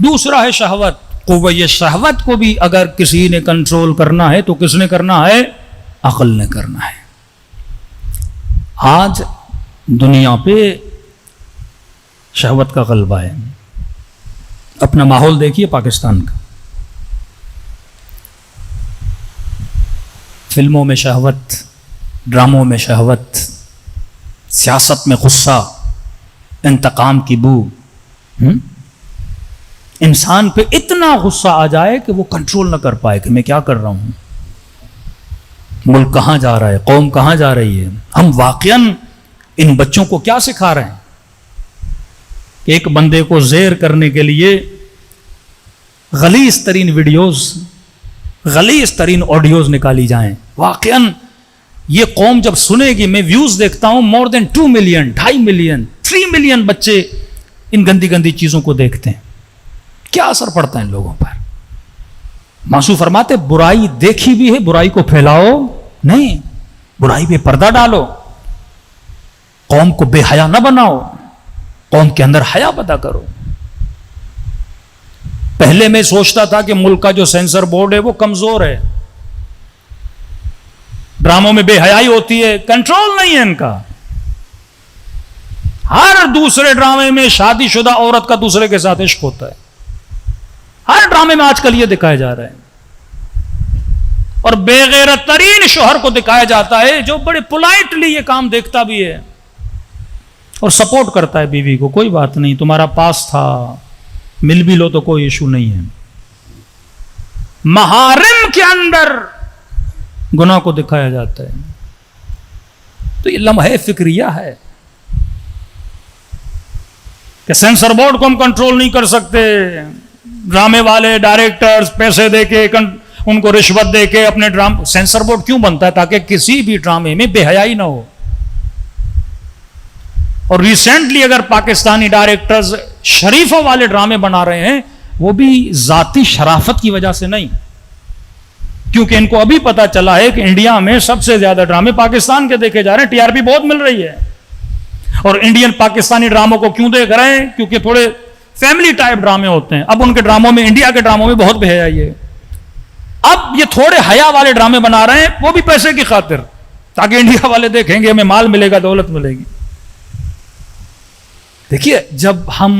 دوسرا ہے شہوت. قوہ شہوت کو بھی اگر کسی نے کنٹرول کرنا ہے تو کس نے کرنا ہے؟ عقل نے کرنا ہے. آج دنیا پہ شہوت کا غلبہ ہے. اپنا ماحول دیکھیے پاکستان کا. فلموں میں شہوت، ڈراموں میں شہوت، سیاست میں غصہ، انتقام کی بو. انسان پہ اتنا غصہ آ جائے کہ وہ کنٹرول نہ کر پائے کہ میں کیا کر رہا ہوں، ملک کہاں جا رہا ہے، قوم کہاں جا رہی ہے. ہم واقعاً ان بچوں کو کیا سکھا رہے ہیں کہ ایک بندے کو زیر کرنے کے لیے غلیظ ترین ویڈیوز، غلیظ ترین آڈیوز نکالی جائیں. واقعاً یہ قوم جب سنے گی، میں ویوز دیکھتا ہوں more than 2 million, 2.5 million, 3 million بچے ان گندی گندی چیزوں کو دیکھتے ہیں. کیا اثر پڑتا ہے ان لوگوں پر؟ معصوم فرماتے برائی دیکھی بھی ہے، برائی کو پھیلاؤ نہیں، برائی پہ پردہ ڈالو. قوم کو بے حیا نہ بناؤ، قوم کے اندر حیا پیدا کرو. پہلے میں سوچتا تھا کہ ملک کا جو سینسر بورڈ ہے وہ کمزور ہے، ڈراموں میں بے حیائی ہوتی ہے، کنٹرول نہیں ہے ان کا. ہر دوسرے ڈرامے میں شادی شدہ عورت کا دوسرے کے ساتھ عشق ہوتا ہے. ہر ڈرامے میں آج کل یہ دکھایا جا رہا ہے. اور بے غیرت ترین شوہر کو دکھایا جاتا ہے جو بڑے پولائٹلی یہ کام دیکھتا بھی ہے اور سپورٹ کرتا ہے بیوی کو. کوئی بات نہیں، تمہارا پاس تھا، مل بھی لو تو کوئی ایشو نہیں ہے. محارم کے اندر گناہ کو دکھایا جاتا ہے. تو یہ لمحہ فکریہ ہے کہ سینسر بورڈ کو ہم کنٹرول نہیں کر سکتے. ڈرامے والے ڈائریکٹرز پیسے دے کے، ان کو رشوت دے کے اپنے ڈرامے. سینسر بورڈ کیوں بنتا ہے؟ تاکہ کسی بھی ڈرامے میں بے حیائی نہ ہو. اور ریسنٹلی اگر پاکستانی ڈائریکٹرز شریفوں والے ڈرامے بنا رہے ہیں، وہ بھی ذاتی شرافت کی وجہ سے نہیں، کیونکہ ان کو ابھی پتا چلا ہے کہ انڈیا میں سب سے زیادہ ڈرامے پاکستان کے دیکھے جا رہے ہیں. ٹی آر پی بہت مل رہی ہے. اور انڈین پاکستانی ڈراموں کو کیوں دیکھ رہے ہیں؟ کیونکہ تھوڑے فیملی ٹائپ ڈرامے ہوتے ہیں. اب ان کے ڈراموں میں، انڈیا کے ڈراموں میں بہت بے حیائی ہے. اب یہ تھوڑے حیا والے ڈرامے بنا رہے ہیں، وہ بھی پیسے کی خاطر، تاکہ انڈیا والے دیکھیں گے ہمیں مال ملے گا، دولت ملے گی. دیکھیے، جب ہم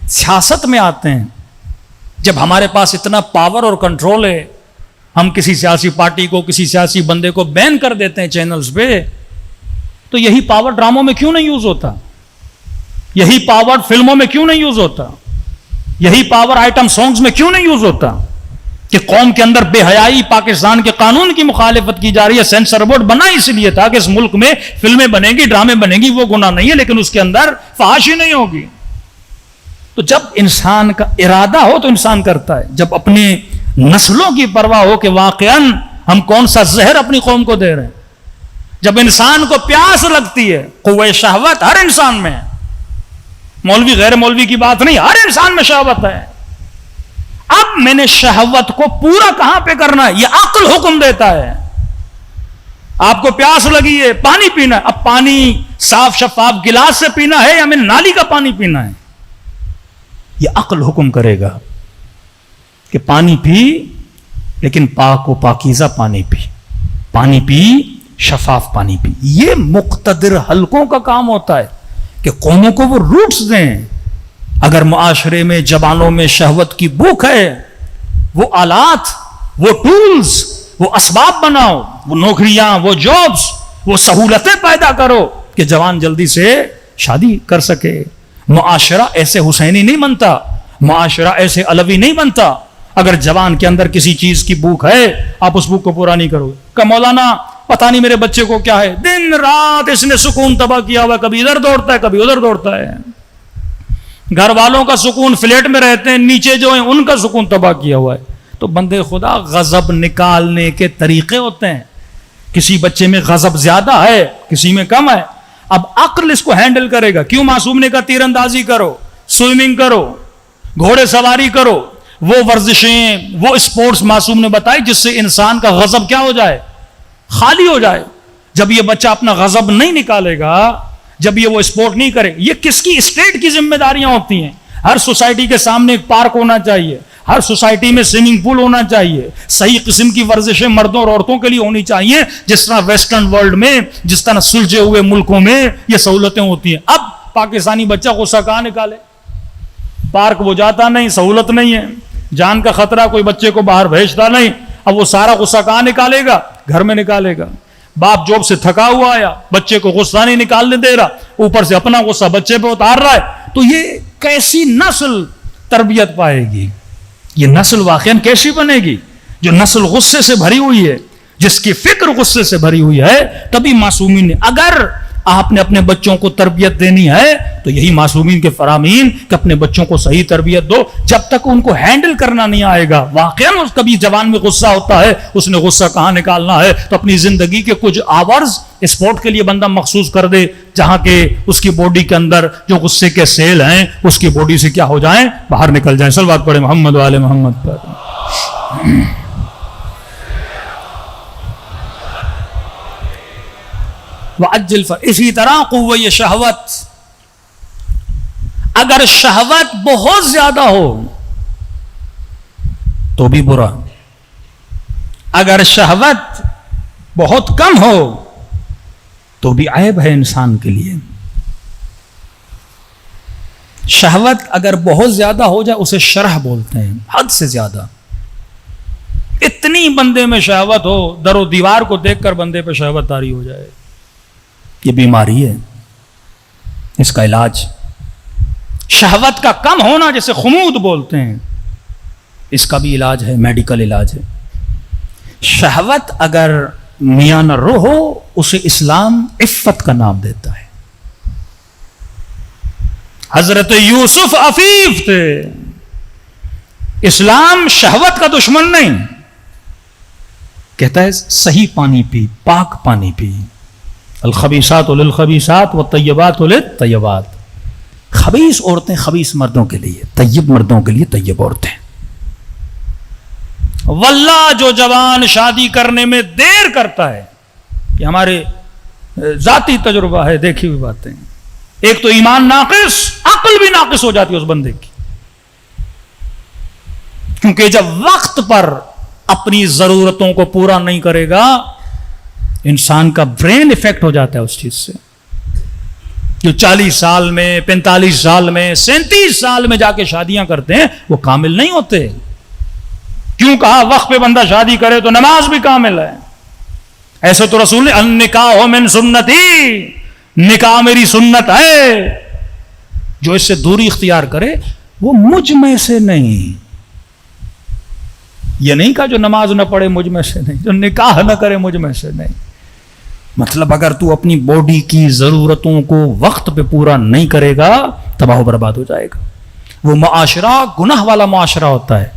سیاست میں آتے ہیں، جب ہمارے پاس اتنا پاور اور کنٹرول ہے، ہم کسی سیاسی پارٹی کو، کسی سیاسی بندے کو بین کر دیتے ہیں چینلز پہ، تو یہی پاور ڈراموں میں کیوں نہیں یوز ہوتا؟ یہی پاور فلموں میں کیوں نہیں یوز ہوتا؟ یہی پاور آئٹم سانگز میں کیوں نہیں یوز ہوتا؟ کہ قوم کے اندر بے حیائی، پاکستان کے قانون کی مخالفت کی جا رہی ہے. سینسر بورڈ بنا اس لیے تھا کہ اس ملک میں فلمیں بنے گی، ڈرامے بنے گی، وہ گناہ نہیں ہے، لیکن اس کے اندر فحاشی نہیں ہوگی. تو جب انسان کا ارادہ ہو تو انسان کرتا ہے. جب اپنی نسلوں کی پرواہ ہو کہ واقعاً ہم کون سا زہر اپنی قوم کو دے رہے ہیں، جب انسان کو پیاس لگتی ہے، قوہ شہوت ہر انسان میں ہے، مولوی غیر مولوی کی بات نہیں، ہر انسان میں شہوت ہے. اب میں نے شہوت کو پورا کہاں پہ کرنا ہے؟ یہ عقل حکم دیتا ہے. آپ کو پیاس لگی ہے، پانی پینا ہے. اب پانی صاف شفاف گلاس سے پینا ہے یا میں نالی کا پانی پینا ہے؟ یہ عقل حکم کرے گا کہ پانی پی، لیکن پاک و پاکیزہ پانی پی، پانی پی، شفاف پانی پی. یہ مقتدر حلقوں کا کام ہوتا ہے کہ قوموں کو وہ روٹس دیں. اگر معاشرے میں، جوانوں میں شہوت کی بھوک ہے، وہ آلات، وہ ٹولز، وہ اسباب بناؤ، وہ نوکریاں، وہ جابز، وہ سہولتیں پیدا کرو کہ جوان جلدی سے شادی کر سکے. معاشرہ ایسے حسینی نہیں بنتا، معاشرہ ایسے علوی نہیں بنتا. اگر جوان کے اندر کسی چیز کی بھوک ہے، آپ اس بھوک کو پورا نہیں کرو. کہ مولانا پتہ نہیں میرے بچے کو کیا ہے، دن رات اس نے سکون تباہ کیا ہوا، کبھی ادھر دوڑتا ہے، کبھی ادھر دوڑتا ہے. گھر والوں کا سکون، فلیٹ میں رہتے ہیں، نیچے جو ہیں ان کا سکون تباہ کیا ہوا ہے. تو بندے خدا غضب نکالنے کے طریقے ہوتے ہیں. کسی بچے میں غضب زیادہ ہے، کسی میں کم ہے. اب عقل اس کو ہینڈل کرے گا. کیوں معصوم نے کہا تیر اندازی کرو، سوئمنگ کرو، گھوڑے سواری کرو، وہ ورزشیں، وہ اسپورٹس معصوم نے بتائی جس سے انسان کا غضب کیا ہو جائے؟ خالی ہو جائے. جب یہ بچہ اپنا غضب نہیں نکالے گا، جب یہ وہ اسپورٹ نہیں کرے، یہ کس کی؟ اسٹیٹ کی ذمہ داریاں ہوتی ہیں. ہر سوسائٹی کے سامنے ایک پارک ہونا چاہیے, ہر سوسائٹی میں سوئمنگ پول ہونا چاہیے, صحیح قسم کی ورزشیں مردوں اور عورتوں کے لیے ہونی چاہیے, جس طرح ویسٹرن ورلڈ میں, جس طرح سلجھے ہوئے ملکوں میں یہ سہولتیں ہوتی ہیں. اب پاکستانی بچہ غصہ کہاں نکالے؟ پارک وہ جاتا نہیں, سہولت نہیں ہے, جان کا خطرہ, کوئی بچے کو باہر بھیجتا نہیں. اب وہ سارا غصہ کہاں نکالے گا؟ گھر میں نکالے گا. باپ جاب سے تھکا ہوا آیا, بچے کو غصہ نہیں نکالنے دے رہا, اوپر سے اپنا غصہ بچے پہ اتار رہا ہے. تو یہ کیسی نسل تربیت پائے گی؟ یہ نسل واقعاً کیسی بنے گی؟ جو نسل غصے سے بھری ہوئی ہے, جس کی فکر غصے سے بھری ہوئی ہے, تبھی معصومین نے. اگر آپ نے اپنے بچوں کو تربیت دینی ہے تو یہی معصومین کے فرامین کہ اپنے بچوں کو صحیح تربیت دو. جب تک ان کو ہینڈل کرنا نہیں آئے گا, واقعاً اس کبھی جوان میں غصہ ہوتا ہے, اس نے غصہ کہاں نکالنا ہے, تو اپنی زندگی کے کچھ آورز اسپورٹ کے لیے بندہ مخصوص کر دے, جہاں کہ اس کی باڈی کے اندر جو غصے کے سیل ہیں اس کی باڈی سے کیا ہو جائیں, باہر نکل جائیں. صلوات پڑھیں محمد وآل محمد پر. وعجل اسی طرح قوہ شہوت, اگر شہوت بہت زیادہ ہو تو بھی برا, اگر شہوت بہت کم ہو تو بھی عیب ہے انسان کے لیے. شہوت اگر بہت زیادہ ہو جائے اسے شرح بولتے ہیں, حد سے زیادہ. اتنی بندے میں شہوت ہو, در و دیوار کو دیکھ کر بندے پہ شہوت طاری ہو جائے, یہ بیماری ہے, اس کا علاج. شہوت کا کم ہونا جسے خمود بولتے ہیں, اس کا بھی علاج ہے, میڈیکل علاج ہے. شہوت اگر میاں نہ رو ہو اسے اسلام عفت کا نام دیتا ہے. حضرت یوسف عفیف تھے, اسلام شہوت کا دشمن نہیں. کہتا ہے صحیح پانی پی, پاک پانی پی. الخبیثات للخبیثات والطیبات للطیبات. خبیث عورتیں خبیث مردوں کے لیے, طیب مردوں کے لیے طیب عورتیں. واللہ جو جوان شادی کرنے میں دیر کرتا ہے, یہ ہمارے ذاتی تجربہ ہے, دیکھی ہوئی باتیں. ایک تو ایمان ناقص, عقل بھی ناقص ہو جاتی ہے اس بندے کی, کیونکہ جب وقت پر اپنی ضرورتوں کو پورا نہیں کرے گا انسان کا برین افیکٹ ہو جاتا ہے اس چیز سے. جو 40 سال میں, 45 سال میں, 37 سال میں جا کے شادیاں کرتے ہیں وہ کامل نہیں ہوتے. کیوں کہا وقت پہ بندہ شادی کرے تو نماز بھی کامل ہے. ایسے تو رسول نے النکاح من سنتی, نکاح میری سنت ہے. جو اس سے دوری اختیار کرے وہ مجھ میں سے نہیں. یہ نہیں کہا جو نماز نہ پڑھے مجھ میں سے نہیں, جو نکاح نہ کرے مجھ میں سے نہیں. مطلب اگر تو اپنی باڈی کی ضرورتوں کو وقت پہ پورا نہیں کرے گا تباہ و برباد ہو جائے گا. وہ معاشرہ گناہ والا معاشرہ ہوتا ہے.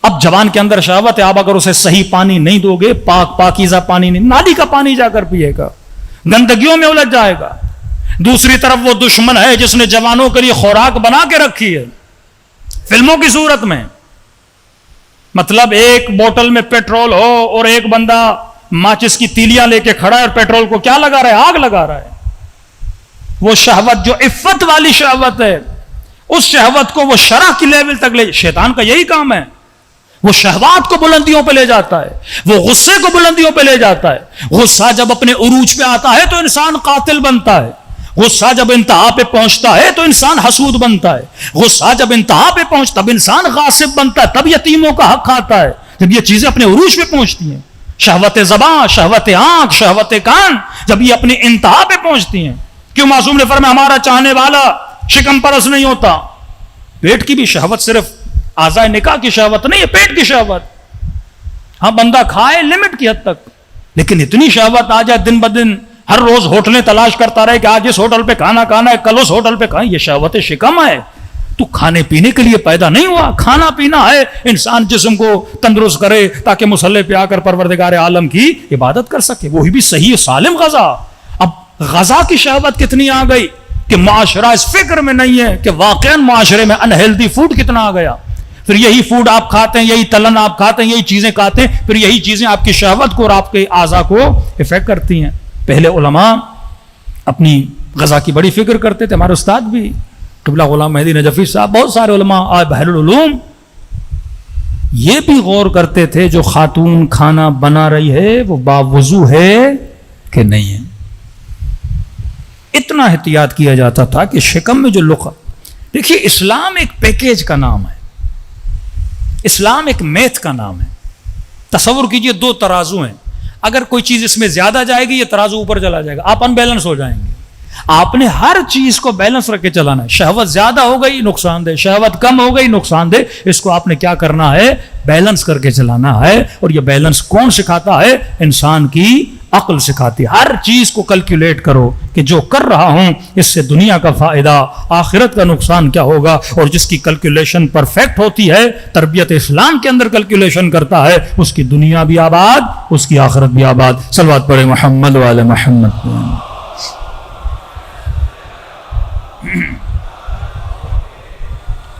اب جوان کے اندر شہوت ہے, آپ اگر اسے صحیح پانی نہیں دو گے, پاکیزہ پانی نہیں, نالی کا پانی جا کر پیے گا, گندگیوں میں الجھ جائے گا. دوسری طرف وہ دشمن ہے جس نے جوانوں کے لیے خوراک بنا کے رکھی ہے فلموں کی صورت میں. مطلب ایک بوتل میں پیٹرول ہو اور ایک بندہ ماچس کی تیلیاں لے کے کھڑا ہے اور پیٹرول کو کیا لگا رہا ہے, آگ لگا رہا ہے. وہ شہوت جو عفت والی شہوت ہے, اس شہوت کو وہ شرح کی لیول تک لے, شیطان کا یہی کام ہے. وہ شہوات کو بلندیوں پہ لے جاتا ہے, وہ غصے کو بلندیوں پہ لے جاتا ہے. غصہ جب اپنے عروج پہ آتا ہے تو انسان قاتل بنتا ہے. غصہ جب انتہا پہ پہنچتا ہے تو انسان حسود بنتا ہے. غصہ جب انتہا پہ پہنچتا تب انسان غاصب بنتا ہے, تب یتیموں کا حق کھاتا ہے. جب یہ چیزیں اپنے عروج پہ پہنچتی ہیں, شہوت زبان, شہوت آنکھ, شہوت کان, جب یہ اپنی انتہا پہ پہنچتی ہیں. کیوں معصوم نے فرمایا ہمارا چاہنے والا شکم پرست نہیں ہوتا. پیٹ کی بھی شہوت صرف اعضاء نکاح کی شہوت نہیں ہے, پیٹ کی شہوت. ہاں بندہ کھائے لمٹ کی حد تک, لیکن اتنی شہوت آ جائے دن بدن ہر روز ہوٹلیں تلاش کرتا رہے کہ آج اس ہوٹل پہ کھانا کھانا ہے, کل اس ہوٹل پہ کھائیں, یہ شہوت شکم ہے. تو کھانے پینے کے لیے پیدا نہیں ہوا, کھانا پینا ہے انسان جسم کو تندرست کرے تاکہ مصلی پہ آ کر پروردگار عالم کی عبادت کر سکے, وہی بھی صحیح سالم غذا. اب غذا کی شہوت کتنی آ گئی کہ معاشرہ اس فکر میں نہیں ہے کہ واقعا معاشرے میں انہیلدی فوڈ کتنا آ گیا. پھر یہی فوڈ آپ کھاتے ہیں, یہی تلن آپ کھاتے ہیں, یہی چیزیں کھاتے ہیں, پھر یہی چیزیں آپ کی شہوت کو اور آپ کے اعضاء کو افیکٹ کرتی ہیں. پہلے علماء اپنی غذا کی بڑی فکر کرتے تھے. ہمارے استاد بھی قبلہ غلام مہدی نجفی صاحب، بہت سارے علماء، بحر العلوم، یہ بھی غور کرتے تھے جو خاتون کھانا بنا رہی ہے وہ باوضو ہے کہ نہیں ہے. اتنا احتیاط کیا جاتا تھا کہ شکم میں جو لقا. دیکھیے اسلام ایک پیکیج کا نام ہے، اسلام ایک میتھ کا نام ہے. تصور کیجئے دو ترازو ہیں، اگر کوئی چیز اس میں زیادہ جائے گی یہ ترازو اوپر چلا جائے گا، آپ ان بیلنس ہو جائیں گے. آپ نے ہر چیز کو بیلنس رکھ کے چلانا ہے. شہوت زیادہ ہو گئی نقصان دہ، شہوت کم ہو گئی نقصان دہ. اس کو آپ نے کیا کرنا ہے؟ بیلنس کر کے چلانا ہے. اور یہ بیلنس کون سکھاتا ہے؟ انسان کی عقل سکھاتی ہے. ہر چیز کو کیلکولیٹ کرو کہ جو کر رہا ہوں اس سے دنیا کا فائدہ، آخرت کا نقصان کیا ہوگا. اور جس کی کیلکولیشن پرفیکٹ ہوتی ہے، تربیت اسلام کے اندر کیلکولیشن کرتا ہے، اس کی دنیا بھی آباد، اس کی آخرت بھی آباد. صلوات پڑھے محمد وعلی محمد.